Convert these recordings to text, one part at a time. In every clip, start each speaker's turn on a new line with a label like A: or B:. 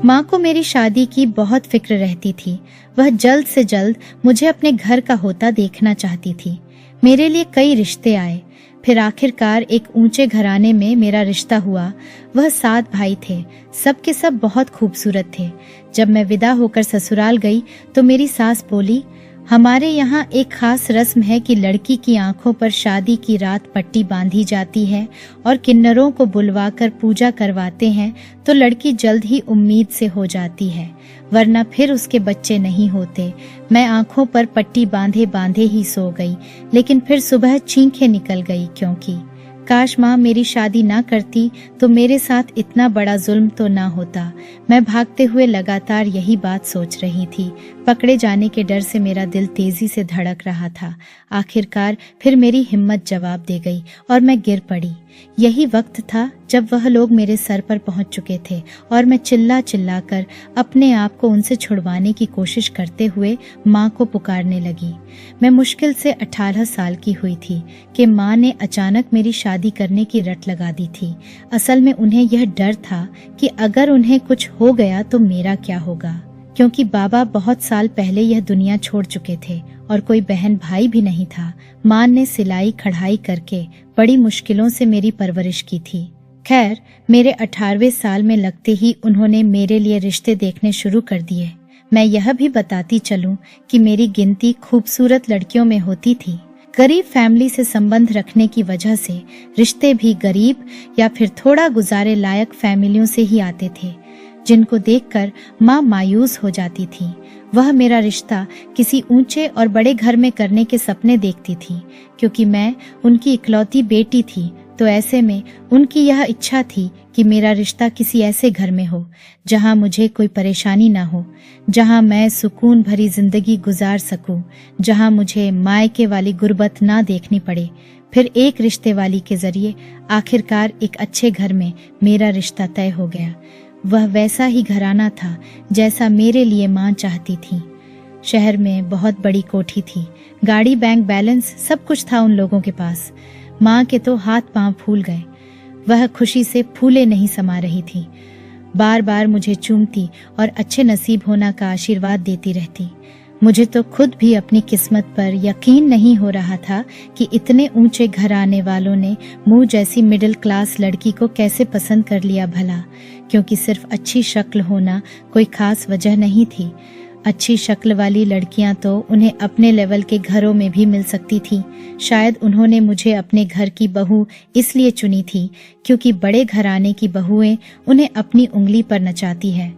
A: माँ को मेरी शादी की बहुत फिक्र रहती थी। वह जल्द से जल्द मुझे अपने घर का होता देखना चाहती थी। मेरे लिए कई रिश्ते आए, फिर आखिरकार एक ऊंचे घराने में मेरा रिश्ता हुआ। वह 7 भाई थे, सब के सब बहुत खूबसूरत थे। जब मैं विदा होकर ससुराल गई तो मेरी सास बोली, हमारे यहाँ एक खास रस्म है कि लड़की की आंखों पर शादी की रात पट्टी बांधी जाती है और किन्नरों को बुलवाकर पूजा करवाते हैं तो लड़की जल्द ही उम्मीद से हो जाती है, वरना फिर उसके बच्चे नहीं होते। मैं आंखों पर पट्टी बांधे बांधे ही सो गई, लेकिन फिर सुबह चीखें निकल गई, क्योंकि काश माँ मेरी शादी ना करती तो मेरे साथ इतना बड़ा जुल्म तो ना होता। मैं भागते हुए लगातार यही बात सोच रही थी। पकड़े जाने के डर से मेरा दिल तेजी से धड़क रहा था। आखिरकार फिर मेरी हिम्मत जवाब दे गई और मैं गिर पड़ी। यही वक्त था जब वह लोग मेरे सर पर पहुंच चुके थे और मैं चिल्ला चिल्ला कर अपने आप को उनसे छुड़वाने की कोशिश करते हुए माँ को पुकारने लगी। मैं मुश्किल से 18 साल की हुई थी कि माँ ने अचानक मेरी शादी करने की रट लगा दी थी। असल में उन्हें यह डर था कि अगर उन्हें कुछ हो गया तो मेरा क्या होगा, क्योंकि बाबा बहुत साल पहले यह दुनिया छोड़ चुके थे और कोई बहन भाई भी नहीं था। माँ ने सिलाई कढ़ाई करके बड़ी मुश्किलों से मेरी परवरिश की थी। खैर, मेरे 18वें साल में लगते ही उन्होंने मेरे लिए रिश्ते देखने शुरू कर दिए। मैं यह भी बताती चलूं कि मेरी गिनती खूबसूरत लड़कियों में होती थी। गरीब फैमिली से संबंध रखने की वजह से रिश्ते भी गरीब या फिर थोड़ा गुजारे लायक फैमिलियों से ही आते थे, जिनको देखकर माँ मायूस हो जाती थी। वह मेरा रिश्ता किसी ऊंचे और बड़े घर में करने के सपने देखती थी, क्योंकि मैं उनकी इकलौती बेटी थी। तो ऐसे में उनकी यह इच्छा थी कि मेरा रिश्ता किसी ऐसे घर में हो जहां मुझे कोई परेशानी ना हो, जहां मैं सुकून भरी जिंदगी गुजार सकूं, जहां मुझे मायके वाली गुर्बत ना देखनी पड़े। फिर एक रिश्ते वाली के जरिए आखिरकार एक अच्छे घर में मेरा रिश्ता तय हो गया। वह वैसा ही घराना था जैसा मेरे लिए माँ चाहती थी। शहर में बहुत बड़ी कोठी थी, गाड़ी, बैंक बैलेंस, सब कुछ था उन लोगों के पास। माँ के तो हाथ पांव फूल गए। वह खुशी से फूले नहीं समा रही थी। बार बार मुझे चूमती और अच्छे नसीब होना का आशीर्वाद देती रहती। मुझे तो खुद भी अपनी किस्मत पर यकीन नहीं हो रहा था कि इतने ऊंचे घराने वालों ने मुझ जैसी मिडिल क्लास लड़की को कैसे पसंद कर लिया भला, क्योंकि सिर्फ अच्छी शक्ल होना कोई खास वजह नहीं थी। अच्छी शक्ल वाली लड़कियां तो उन्हें अपने लेवल के घरों में भी मिल सकती थी। शायद उन्होंने मुझे अपने घर की बहू इसलिए चुनी थी क्योंकि बड़े घराने की बहुएं उन्हें अपनी उंगली पर नचाती है।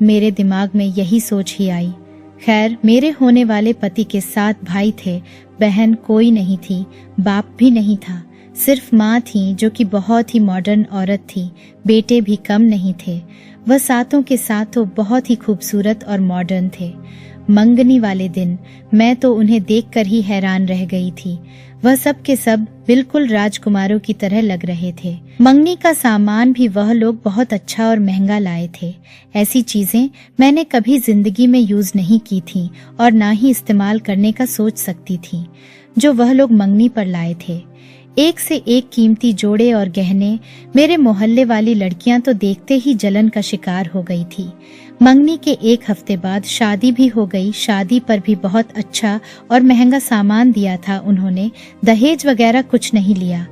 A: मेरे दिमाग में यही सोच ही आई। खैर, मेरे होने वाले पति के 7 भाई थे, बहन कोई नहीं थी, बाप भी नहीं था, सिर्फ माँ थी जो कि बहुत ही मॉडर्न औरत थी। बेटे भी कम नहीं थे। वह सातों के सातों बहुत ही खूबसूरत और मॉडर्न थे। मंगनी वाले दिन मैं तो उन्हें देखकर ही हैरान रह गई थी। वह सब के सब बिल्कुल राजकुमारों की तरह लग रहे थे। मंगनी का सामान भी वह लोग बहुत अच्छा और महंगा लाए थे। ऐसी चीजें मैंने कभी जिंदगी में यूज नहीं की थी और ना ही इस्तेमाल करने का सोच सकती थी, जो वह लोग मंगनी पर लाए थे। एक से एक कीमती जोड़े और गहने। मेरे मोहल्ले वाली लड़कियां तो देखते ही जलन का शिकार हो गई थी। मंगनी के 1 हफ्ते बाद शादी भी हो गई। शादी पर भी बहुत अच्छा और महंगा सामान दिया था उन्होंने, दहेज वगैरह कुछ नहीं लिया।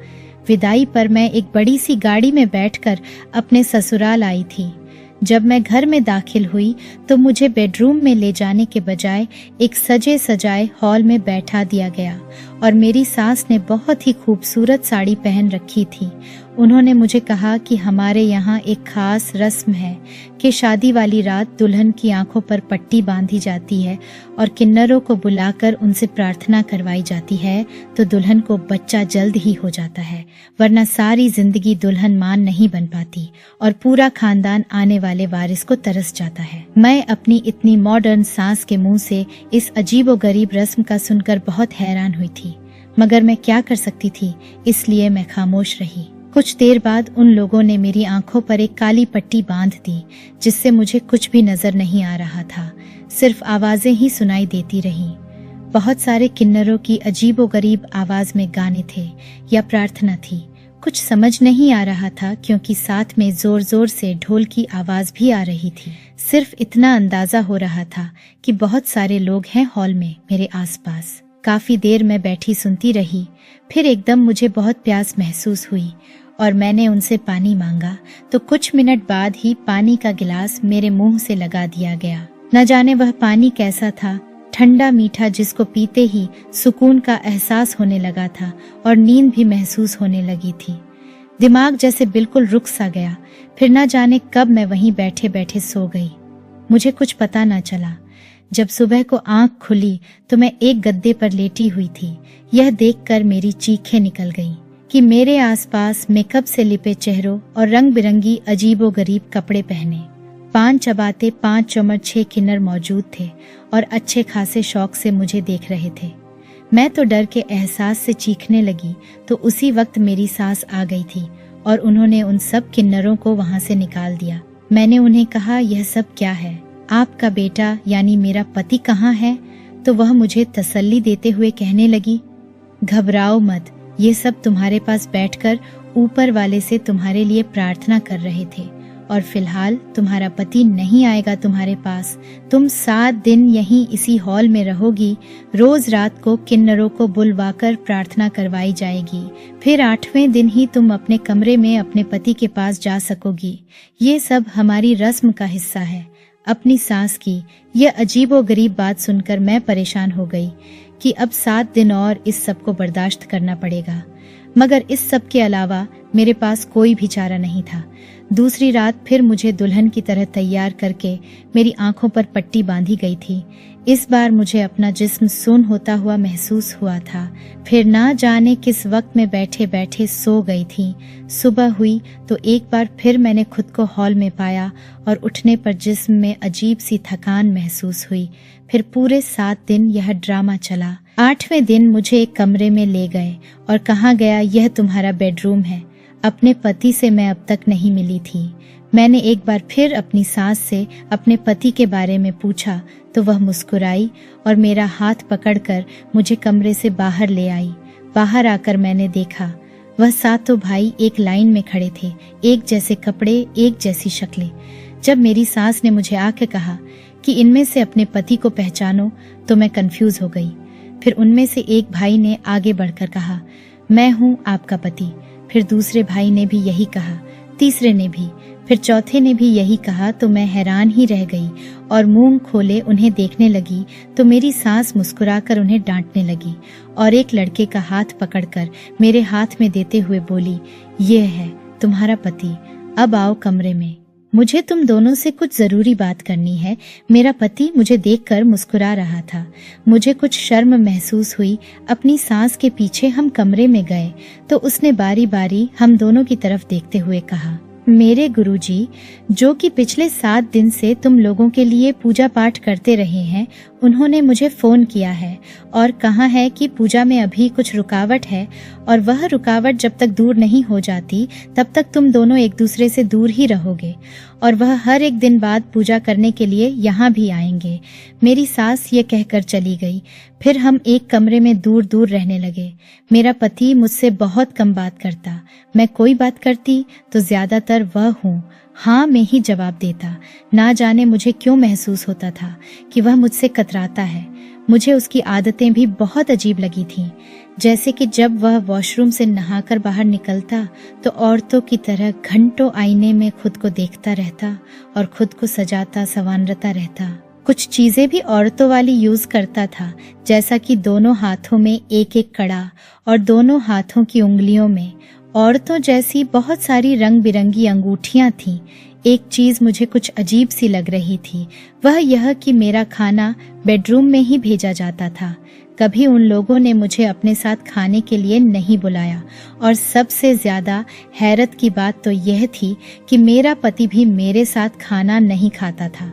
A: विदाई पर मैं एक बड़ी सी गाड़ी में बैठकर अपने ससुराल आई थी। जब मैं घर में दाखिल हुई तो मुझे बेडरूम में ले जाने के बजाय एक सजे सजाए हॉल में बैठा दिया गया और मेरी सास ने बहुत ही खूबसूरत साड़ी पहन रखी थी। उन्होंने मुझे कहा कि हमारे यहाँ एक खास रस्म है कि शादी वाली रात दुल्हन की आंखों पर पट्टी बांधी जाती है और किन्नरों को बुलाकर उनसे प्रार्थना करवाई जाती है तो दुल्हन को बच्चा जल्द ही हो जाता है, वरना सारी जिंदगी दुल्हन मां नहीं बन पाती और पूरा खानदान आने वाले वारिस को तरस जाता है। मैं अपनी इतनी मॉडर्न सास के मुंह से इस अजीबोगरीब रस्म का सुनकर बहुत हैरान हुई थी, मगर मैं क्या कर सकती थी, इसलिए मैं खामोश रही। कुछ देर बाद उन लोगों ने मेरी आंखों पर एक काली पट्टी बांध दी, जिससे मुझे कुछ भी नजर नहीं आ रहा था, सिर्फ आवाजें ही सुनाई देती रही। बहुत सारे किन्नरों की अजीबोगरीब आवाज में गाने थे या प्रार्थना थी। कुछ समझ नहीं आ रहा था क्योंकि साथ में जोर जोर से ढोल की आवाज भी आ रही थी। सिर्फ इतना अंदाजा हो रहा था कि बहुत सारे लोग हैं हॉल में मेरे आसपास। काफी देर मैं बैठी सुनती रही, फिर एकदम मुझे बहुत प्यास महसूस हुई और मैंने उनसे पानी मांगा तो कुछ मिनट बाद ही पानी का गिलास मेरे मुंह से लगा दिया गया। न जाने वह पानी कैसा था, ठंडा मीठा, जिसको पीते ही सुकून का एहसास होने लगा था और नींद भी महसूस होने लगी थी। दिमाग जैसे बिल्कुल रुक सा गया। फिर न जाने कब मैं वहीं बैठे बैठे सो गई। मुझे कुछ पता न चला। जब सुबह को आंख खुली तो मैं एक गद्दे पर लेटी हुई थी। यह देखकर मेरी चीखें निकल गईं कि मेरे आसपास मेकअप से लिपे चेहरों और रंग बिरंगी अजीबो गरीब कपड़े पहने 5 चबाते 5 चौमर 6 किन्नर मौजूद थे और अच्छे खासे शौक से मुझे देख रहे थे। मैं तो डर के एहसास से चीखने लगी तो उसी वक्त मेरी सास आ गई थी और उन्होंने उन सब किन्नरों को वहां से निकाल दिया। मैंने उन्हें कहा, यह सब क्या है? आपका बेटा यानी मेरा पति कहाँ है? तो वह मुझे तसल्ली देते हुए कहने लगी, घबराओ मत, ये सब तुम्हारे पास बैठकर ऊपर वाले से तुम्हारे लिए प्रार्थना कर रहे थे और फिलहाल तुम्हारा पति नहीं आएगा तुम्हारे पास। तुम 7 दिन यहीं इसी हॉल में रहोगी। रोज रात को किन्नरों को बुलवाकर प्रार्थना करवाई जाएगी। फिर 8वें दिन ही तुम अपने कमरे में अपने पति के पास जा सकोगी। ये सब हमारी रस्म का हिस्सा है। अपनी सास की यह अजीबो गरीब बात सुनकर मैं परेशान हो गई कि अब 7 दिन और इस सब को बर्दाश्त करना पड़ेगा, मगर इस सब के अलावा मेरे पास कोई भी चारा नहीं था। दूसरी रात फिर मुझे दुल्हन की तरह तैयार करके मेरी आंखों पर पट्टी बांधी गई थी। इस बार मुझे अपना जिस्म सुन्न होता हुआ महसूस हुआ था। फिर ना जाने किस वक्त में बैठे बैठे सो गई थी। सुबह हुई तो एक बार फिर मैंने खुद को हॉल में पाया और उठने पर जिस्म में अजीब सी थकान महसूस हुई। फिर पूरे 7 दिन यह ड्रामा चला। 8वें दिन मुझे एक कमरे में ले गए और कहा गया, यह तुम्हारा बेडरूम है। अपने पति से मैं अब तक नहीं मिली थी। मैंने एक बार फिर अपनी सास से अपने पति के बारे में पूछा तो वह मुस्कुराई और मेरा हाथ पकड़कर मुझे कमरे से बाहर ले आई। बाहर आकर मैंने देखा वह 7 भाई एक लाइन में खड़े थे, एक जैसे कपड़े, एक जैसी शक्लें। जब मेरी सास ने मुझे आके कहा कि इनमें से अपने पति को पहचानो तो मैं कंफ्यूज हो गई। फिर उनमें से एक भाई ने आगे बढ़कर कहा, मैं हूँ आपका पति। फिर दूसरे भाई ने भी यही कहा, तीसरे ने भी, फिर चौथे ने भी यही कहा। तो मैं हैरान ही रह गई और मुंह खोले उन्हें देखने लगी तो मेरी सास मुस्कुराकर उन्हें डांटने लगी और एक लड़के का हाथ पकड़कर मेरे हाथ में देते हुए बोली, ये है तुम्हारा पति, अब आओ कमरे में, मुझे तुम दोनों से कुछ जरूरी बात करनी है। मेरा पति मुझे देखकर मुस्कुरा रहा था। मुझे कुछ शर्म महसूस हुई। अपनी सास के पीछे हम कमरे में गए तो उसने बारी बारी हम दोनों की तरफ देखते हुए कहा, मेरे गुरुजी, जो कि पिछले 7 दिन से तुम लोगों के लिए पूजा पाठ करते रहे हैं, उन्होंने मुझे फोन किया है और कहा है कि पूजा में अभी कुछ रुकावट है और वह रुकावट जब तक दूर नहीं हो जाती तब तक तुम दोनों एक दूसरे से दूर ही रहोगे और वह हर एक दिन बाद पूजा करने के लिए यहाँ भी आएंगे। मेरी सास ये कहकर चली गई। फिर हम एक कमरे में दूर दूर रहने लगे। मेरा पति मुझसे बहुत कम बात करता। मैं कोई बात करती तो ज्यादातर वह हूँ हाँ में ही जवाब देता। ना जाने मुझे क्यों महसूस होता था कि वह मुझसे कतराता है। मुझे उसकी आदतें भी बहुत अजीब लगी थीं, जैसे कि जब वह वॉशरूम से नहाकर बाहर निकलता तो औरतों की तरह घंटों आईने में खुद को देखता रहता और खुद को सजाता संवारता रहता। कुछ चीजें भी औरतों वाली यूज करता था, जैसा कि दोनों हाथों में एक एक कड़ा और दोनों हाथों की उंगलियों में औरतों जैसी बहुत सारी रंग बिरंगी अंगूठियां थीं। एक चीज मुझे कुछ अजीब सी लग रही थी, वह यह कि मेरा खाना बेडरूम में ही भेजा जाता था। कभी उन लोगों ने मुझे अपने साथ खाने के लिए नहीं बुलाया और सबसे ज्यादा हैरत की बात तो यह थी कि मेरा पति भी मेरे साथ खाना नहीं खाता था।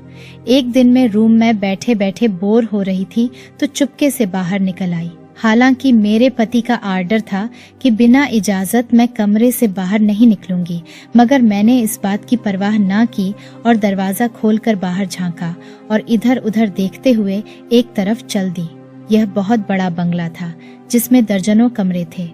A: एक दिन मैं रूम में बैठे बैठे बोर हो रही थी तो चुपके से बाहर निकल आई। हालांकि मेरे पति का आर्डर था कि बिना इजाजत मैं कमरे से बाहर नहीं निकलूंगी, मगर मैंने इस बात की परवाह ना की और दरवाजा खोलकर बाहर झांका और इधर उधर देखते हुए एक तरफ चल दी। यह बहुत बड़ा बंगला था जिसमें दर्जनों कमरे थे।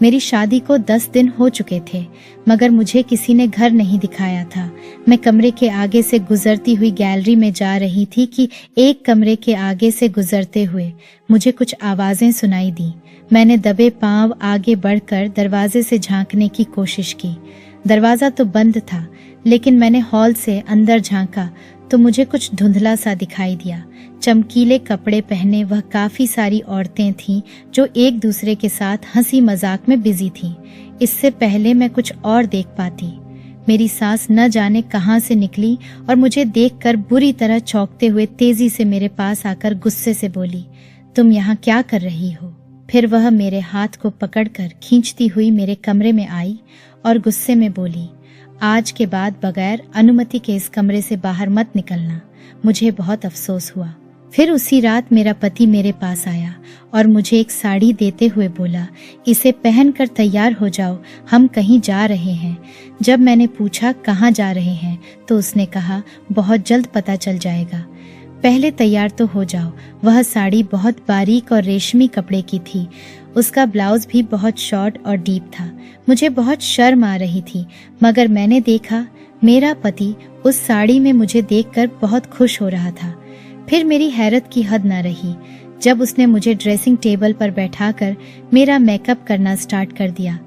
A: मेरी शादी को 10 दिन हो चुके थे, मगर मुझे किसी ने घर नहीं दिखाया था। मैं कमरे के आगे से गुजरती हुई गैलरी में जा रही थी कि एक कमरे के आगे से गुजरते हुए मुझे कुछ आवाजें सुनाई दी। मैंने दबे पांव आगे बढ़कर दरवाजे से झांकने की कोशिश की। दरवाजा तो बंद था, लेकिन मैंने हॉल से अंदर झांका तो मुझे कुछ धुंधला सा दिखाई दिया। चमकीले कपड़े पहने वह काफी सारी औरतें थीं जो एक दूसरे के साथ हंसी मजाक में बिजी थीं। इससे पहले मैं कुछ और देख पाती। मेरी सांस न जाने कहां से निकली और मुझे देखकर बुरी तरह चौंकते हुए तेजी से मेरे पास आकर गुस्से से बोली, तुम यहाँ क्या कर रही हो? फिर वह मेरे हाथ को पकड़कर खींचती हुई मेरे कमरे में आई और गुस्से में बोली, आज के बाद बगैर अनुमति के इस कमरे से बाहर मत निकलना। मुझे बहुत अफसोस हुआ। फिर उसी रात मेरा पति मेरे पास आया और मुझे एक साड़ी देते हुए बोला, इसे पहनकर तैयार हो जाओ, हम कहीं जा रहे हैं। जब मैंने पूछा कहाँ जा रहे हैं तो उसने कहा, बहुत जल्द पता चल जाएगा, पहले तैयार तो हो जाओ। वह साड़ी बहुत बारीक और रेशमी कपड़े की थी। उसका ब्लाउज भी बहुत शॉर्ट और डीप था। मुझे बहुत शर्म आ रही थी, मगर मैंने देखा मेरा पति उस साड़ी में मुझे देखकर बहुत खुश हो रहा था। फिर मेरी हैरत की हद न रही जब उसने मुझे ड्रेसिंग टेबल पर बैठाकर मेरा मेकअप करना स्टार्ट कर दिया।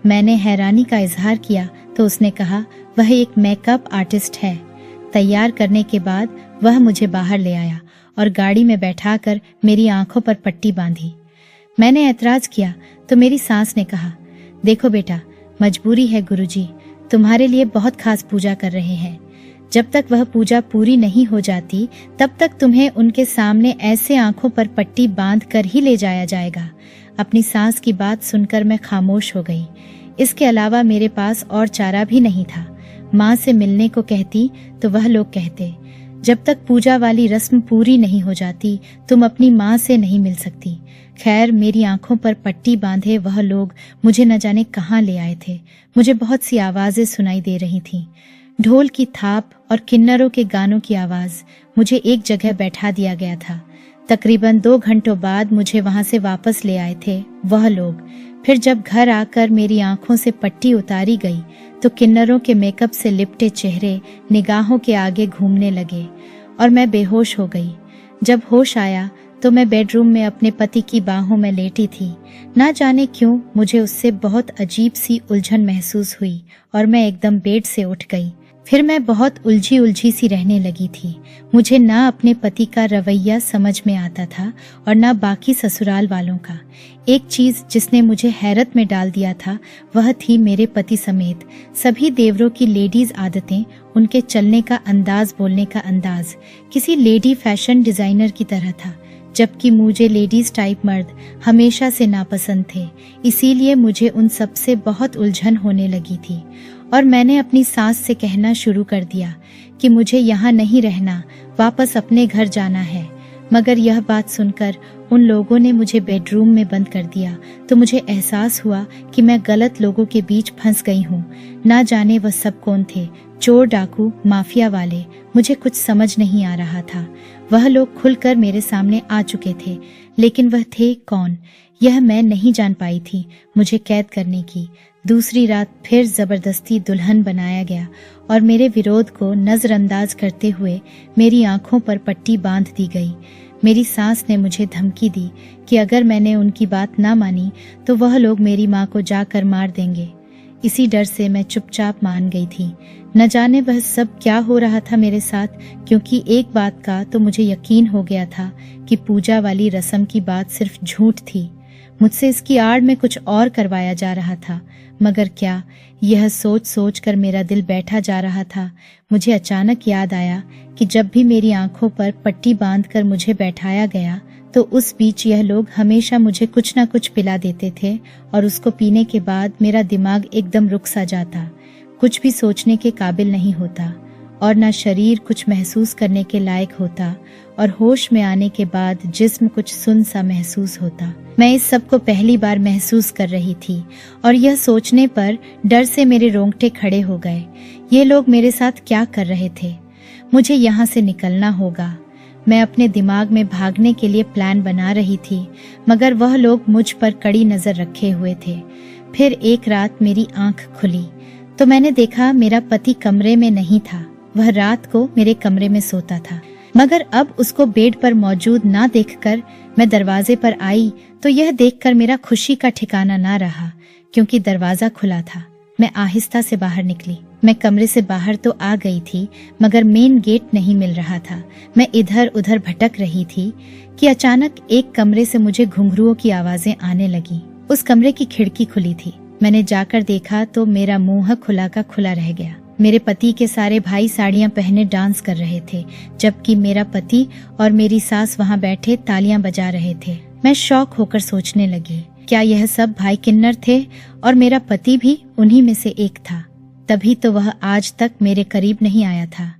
A: मैंने हैरानी का इजहार किया तो उसने कहा, वह एक मेकअप आर्टिस्ट है। तैयार करने के बाद वह मुझे बाहर ले आया और गाड़ी में बैठाकर मेरी आंखों पर पट्टी बांधी। मैंने ऐतराज किया तो मेरी सास ने कहा, देखो बेटा, मजबूरी है, गुरुजी तुम्हारे लिए बहुत खास पूजा कर रहे हैं। जब तक वह पूजा पूरी नहीं हो जाती तब तक तुम्हें उनके सामने ऐसे आंखों पर पट्टी बांध कर ही ले जाया जाएगा। अपनी सास की बात सुनकर मैं खामोश हो गई। इसके अलावा मेरे पास और चारा भी नहीं था। माँ से मिलने को कहती तो वह लोग कहते, जब तक पूजा वाली रस्म पूरी नहीं हो जाती तुम अपनी माँ से नहीं मिल सकती। खैर, मेरी आंखों पर पट्टी बांधे वह लोग मुझे न जाने कहाँ ले आए थे। मुझे बहुत सी आवाजें सुनाई दे रही थीं, ढोल की थाप और किन्नरों के गानों की आवाज। मुझे एक जगह बैठा दिया गया था। तकरीबन 2 घंटों बाद मुझे वहां से वापस ले आए थे वह लोग। फिर जब घर आकर मेरी आंखों से पट्टी उतारी गई तो किन्नरों के मेकअप से लिपटे चेहरे निगाहों के आगे घूमने लगे और मैं बेहोश हो गई। जब होश आया तो मैं बेडरूम में अपने पति की बाहों में लेटी थी। ना जाने क्यों मुझे उससे बहुत अजीब सी उलझन महसूस हुई और मैं एकदम बेड से उठ गई। फिर मैं बहुत उलझी उलझी सी रहने लगी थी। मुझे ना अपने पति का रवैया समझ में आता था और ना बाकी ससुराल वालों का। एक चीज जिसने मुझे हैरत में डाल दिया था वह थी मेरे पति समेत सभी देवरों की लेडीज आदतें, उनके चलने का अंदाज, बोलने का अंदाज किसी लेडी फैशन डिजाइनर की तरह था, जबकि मुझे लेडीज टाइप मर्द हमेशा से नापसंद थे। इसीलिए मुझे उन सब से बहुत उलझन होने लगी थी और मैंने अपनी सास से कहना शुरू कर दिया कि मुझे यहाँ नहीं रहना, वापस अपने घर जाना है। मगर यह बात सुनकर उन लोगों ने मुझे बेडरूम में बंद कर दिया तो मुझे एहसास हुआ कि मैं गलत लोगों के बीच फंस गई हूँ। ना जाने वह सब कौन थे, चोर, डाकू, माफिया वाले, मुझे कुछ समझ नहीं आ रहा था। वह लोग खुलकर मेरे सामने आ चुके थे, लेकिन वह थे कौन यह मैं नहीं जान पाई थी। मुझे कैद करने की दूसरी रात फिर जबरदस्ती दुल्हन बनाया गया और मेरे विरोध को नजरअंदाज करते हुए मेरी आंखों पर पट्टी बांध दी गई। मेरी सास ने मुझे धमकी दी कि अगर मैंने उनकी बात ना मानी तो वह लोग मेरी माँ को जाकर मार देंगे। इसी डर से मैं चुपचाप मान गई थी। न जाने वह सब क्या हो रहा था मेरे साथ, क्योंकि एक बात का तो मुझे यकीन हो गया था कि पूजा वाली रस्म की बात सिर्फ झूठ थी। मुझसे इसकी आड़ में कुछ और करवाया जा रहा था। मगर क्या, यह सोच सोच कर मेरा दिल बैठा जा रहा था। मुझे अचानक याद आया कि जब भी मेरी आंखों पर पट्टी बांधकर मुझे बैठाया गया तो उस बीच यह लोग हमेशा मुझे कुछ ना कुछ पिला देते थे और उसको पीने के बाद मेरा दिमाग एकदम रुक सा जाता, कुछ भी सोचने के काबिल नहीं होता और ना शरीर कुछ महसूस करने के लायक होता और होश में आने के बाद जिस्म कुछ सुन सा महसूस होता। मैं इस सब को पहली बार महसूस कर रही थी और यह सोचने पर डर से मेरे रोंगटे खड़े हो गए। ये लोग मेरे साथ क्या कर रहे थे? मुझे यहाँ से निकलना होगा। मैं अपने दिमाग में भागने के लिए प्लान बना रही थी, मगर वह लोग मुझ पर कड़ी नजर रखे हुए थे। फिर एक रात मेरी आंख खुली तो मैंने देखा मेरा पति कमरे में नहीं था। वह रात को मेरे कमरे में सोता था, मगर अब उसको बेड पर मौजूद ना देखकर मैं दरवाजे पर आई तो यह देखकर मेरा खुशी का ठिकाना ना रहा, क्योंकि दरवाजा खुला था। मैं आहिस्ता से बाहर निकली। मैं कमरे से बाहर तो आ गई थी, मगर मेन गेट नहीं मिल रहा था। मैं इधर उधर भटक रही थी कि अचानक एक कमरे से मुझे घुंघरुओं की आवाजें आने लगी। उस कमरे की खिड़की खुली थी। मैंने जाकर देखा तो मेरा मुंह खुला का खुला रह गया। मेरे पति के सारे भाई साड़ियां पहने डांस कर रहे थे, जबकि मेरा पति और मेरी सास वहां बैठे तालियां बजा रहे थे। मैं शॉक होकर सोचने लगी, क्या यह सब भाई किन्नर थे और मेरा पति भी उन्हीं में से एक था? तभी तो वह आज तक मेरे करीब नहीं आया था।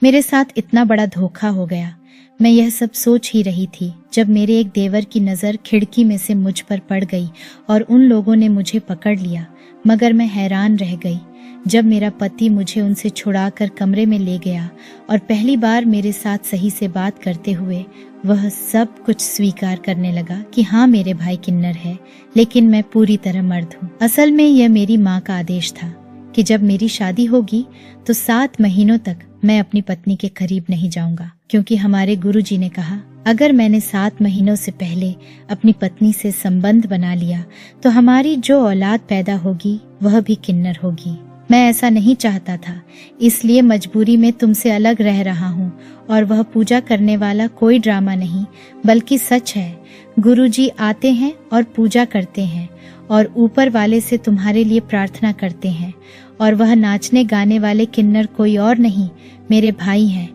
A: मेरे साथ इतना बड़ा धोखा हो गया। मैं यह सब सोच ही रही थी जब मेरे एक देवर की नजर खिड़की में से मुझ पर पड़ गई और उन लोगों ने मुझे पकड़ लिया। मगर मैं हैरान रह गई जब मेरा पति मुझे उनसे छुड़ाकर कमरे में ले गया और पहली बार मेरे साथ सही से बात करते हुए वह सब कुछ स्वीकार करने लगा कि हाँ, मेरे भाई किन्नर है, लेकिन मैं पूरी तरह मर्द हूँ। असल में यह मेरी माँ का आदेश था कि जब मेरी शादी होगी तो 7 महीनों तक मैं अपनी पत्नी के करीब नहीं जाऊंगा, क्योंकि हमारे गुरुजी ने कहा अगर मैंने 7 महीनों से पहले अपनी पत्नी से संबंध बना लिया तो हमारी जो औलाद पैदा होगी वह भी किन्नर होगी। मैं ऐसा नहीं चाहता था, इसलिए मजबूरी में तुमसे अलग रह रहा हूँ। और वह पूजा करने वाला कोई ड्रामा नहीं बल्कि सच है। गुरुजी आते हैं और पूजा करते हैं और ऊपर वाले से तुम्हारे लिए प्रार्थना करते हैं, और वह नाचने गाने वाले किन्नर कोई और नहीं, मेरे भाई हैं।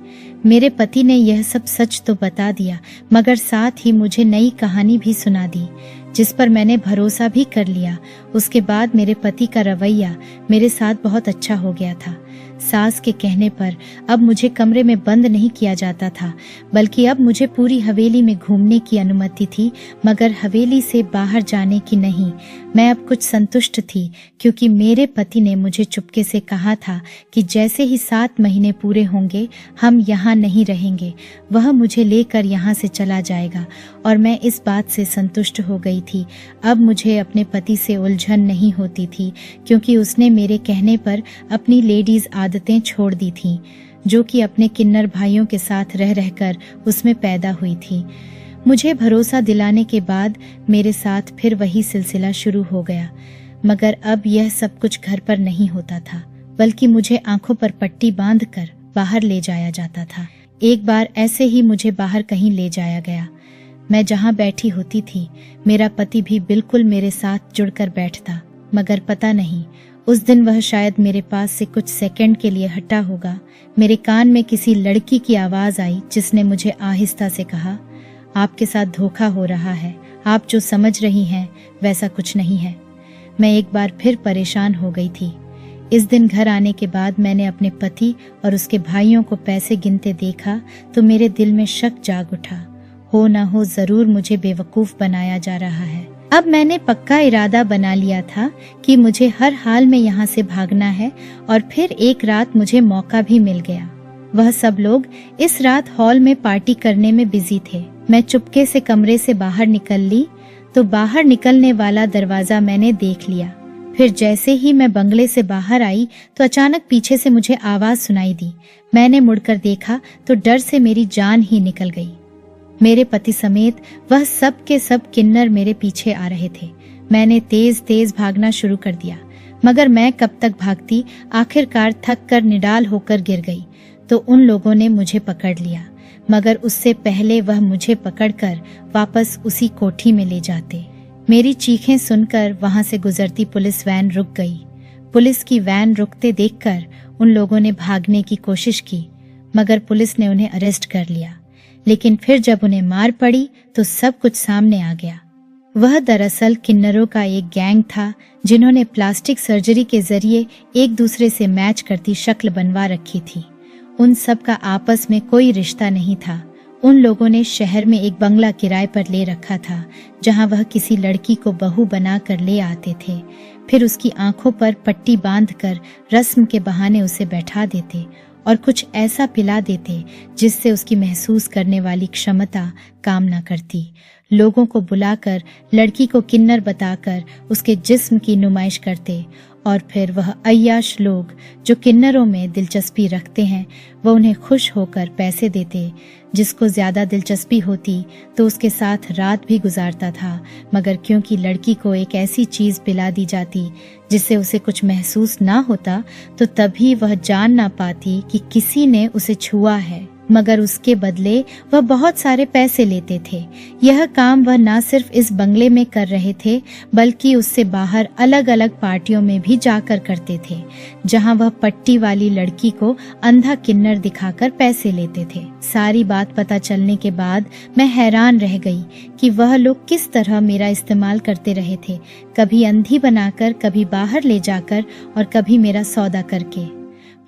A: मेरे पति ने यह सब सच तो बता दिया, मगर साथ ही मुझे नई कहानी भी सुना दी, जिस पर मैंने भरोसा भी कर लिया। उसके बाद मेरे पति का रवैया मेरे साथ बहुत अच्छा हो गया था। सास के कहने पर अब मुझे कमरे में बंद नहीं किया जाता था, बल्कि अब मुझे पूरी हवेली में घूमने की अनुमति थी, मगर हवेली से बाहर जाने की नहीं। मैं अब कुछ संतुष्ट थी, क्योंकि मेरे पति ने मुझे चुपके से कहा था कि जैसे ही 7 महीने पूरे होंगे हम यहाँ नहीं रहेंगे, वह मुझे लेकर यहाँ से चला जाएगा। और मैं इस बात से संतुष्ट हो गई थी। अब मुझे अपने पति से उलझन नहीं होती थी, क्योंकि उसने मेरे कहने पर अपनी लेडीज आदतें छोड़ दी थीं, जो कि अपने किन्नर भाइयों के साथ रह रहकर उसमें पैदा हुई थी। मुझे भरोसा दिलाने के बाद मेरे साथ फिर वही सिलसिला शुरू हो गया, मगर अब यह सब कुछ घर पर नहीं होता था, बल्कि मुझे आंखों पर पट्टी बांधकर बाहर ले जाया जाता था। एक बार ऐसे ही मुझे बाहर कहीं ले जाया गया। मैं जहाँ बैठी होती थी मेरा पति भी बिल्कुल मेरे साथ जुड़कर बैठता, मगर पता नहीं उस दिन वह शायद मेरे पास से कुछ सेकंड के लिए हटा होगा। मेरे कान में किसी लड़की की आवाज आई, जिसने मुझे आहिस्ता से कहा, आपके साथ धोखा हो रहा है, आप जो समझ रही हैं वैसा कुछ नहीं है। मैं एक बार फिर परेशान हो गई थी। इस दिन घर आने के बाद मैंने अपने पति और उसके भाइयों को पैसे गिनते देखा तो मेरे दिल में शक जाग उठा। हो ना हो जरूर मुझे बेवकूफ बनाया जा रहा है। अब मैंने पक्का इरादा बना लिया था कि मुझे हर हाल में यहाँ से भागना है, और फिर एक रात मुझे मौका भी मिल गया। वह सब लोग इस रात हॉल में पार्टी करने में बिजी थे। मैं चुपके से कमरे से बाहर निकल ली तो बाहर निकलने वाला दरवाजा मैंने देख लिया। फिर जैसे ही मैं बंगले से बाहर आई तो अचानक पीछे से मुझे आवाज सुनाई दी। मैंने मुड़कर देखा तो डर से मेरी जान ही निकल गई। मेरे पति समेत वह सब के सब किन्नर मेरे पीछे आ रहे थे। मैंने तेज तेज भागना शुरू कर दिया, मगर मैं कब तक भागती, आखिरकार थक कर निडाल होकर गिर गई तो उन लोगों ने मुझे पकड़ लिया, मगर उससे पहले वह मुझे पकड़कर वापस उसी कोठी में ले जाते। मेरी चीखें सुनकर वहां से गुजरती पुलिस वैन रुक गई। पुलिस की वैन रुकते देखकर उन लोगों ने भागने की कोशिश की, मगर पुलिस ने उन्हें अरेस्ट कर लिया। लेकिन फिर जब उन्हें मार पड़ी तो सब कुछ सामने आ गया। वह दरअसल किन्नरों का एक गैंग था, जिन्होंने प्लास्टिक सर्जरी के जरिए एक दूसरे से मैच करती शक्ल बनवा रखी थी। उन सब का आपस में कोई रिश्ता नहीं था। उन लोगों ने शहर में एक बंगला किराए पर ले रखा था, जहां वह किसी लड़की को बहू बनाकर ले आते थे, फिर उसकी आंखों पर पट्टी बांधकर रस्म के बहाने उसे बैठा देते और कुछ ऐसा पिला देते जिससे उसकी महसूस करने वाली क्षमता काम न करती। लोगों को बुलाकर लड़की को किन्नर बताकर उसके जिस्म की नुमाइश करते और फिर वह अय्याश लोग जो किन्नरों में दिलचस्पी रखते हैं वह उन्हें खुश होकर पैसे देते। जिसको ज्यादा दिलचस्पी होती तो उसके साथ रात भी गुजारता था, मगर क्योंकि लड़की को एक ऐसी चीज पिला दी जाती जिससे उसे कुछ महसूस ना होता तो तभी वह जान ना पाती कि किसी ने उसे छुआ है, मगर उसके बदले वह बहुत सारे पैसे लेते थे। यह काम वह न सिर्फ इस बंगले में कर रहे थे बल्कि उससे बाहर अलग अलग पार्टियों में भी जाकर करते थे, जहां वह पट्टी वाली लड़की को अंधा किन्नर दिखाकर पैसे लेते थे। सारी बात पता चलने के बाद मैं हैरान रह गई कि वह लोग किस तरह मेरा इस्तेमाल करते रहे थे, कभी अंधी बनाकर, कभी बाहर ले जाकर और कभी मेरा सौदा करके।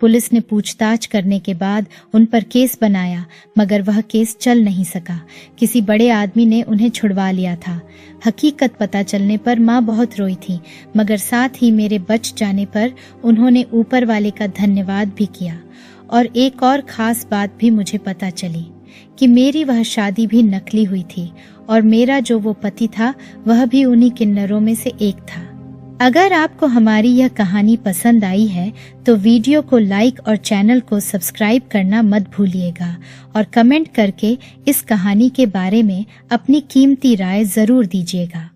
A: पुलिस ने पूछताछ करने के बाद उन पर केस बनाया, मगर वह केस चल नहीं सका। किसी बड़े आदमी ने उन्हें छुड़वा लिया था। हकीकत पता चलने पर माँ बहुत रोई थी, मगर साथ ही मेरे बच जाने पर उन्होंने ऊपर वाले का धन्यवाद भी किया। और एक और खास बात भी मुझे पता चली कि मेरी वह शादी भी नकली हुई थी और मेरा जो वो पति था वह भी उन्हीं किन्नरों में से एक था। अगर आपको हमारी यह कहानी पसंद आई है तो वीडियो को लाइक और चैनल को सब्सक्राइब करना मत भूलिएगा और कमेंट करके इस कहानी के बारे में अपनी कीमती राय जरूर दीजिएगा।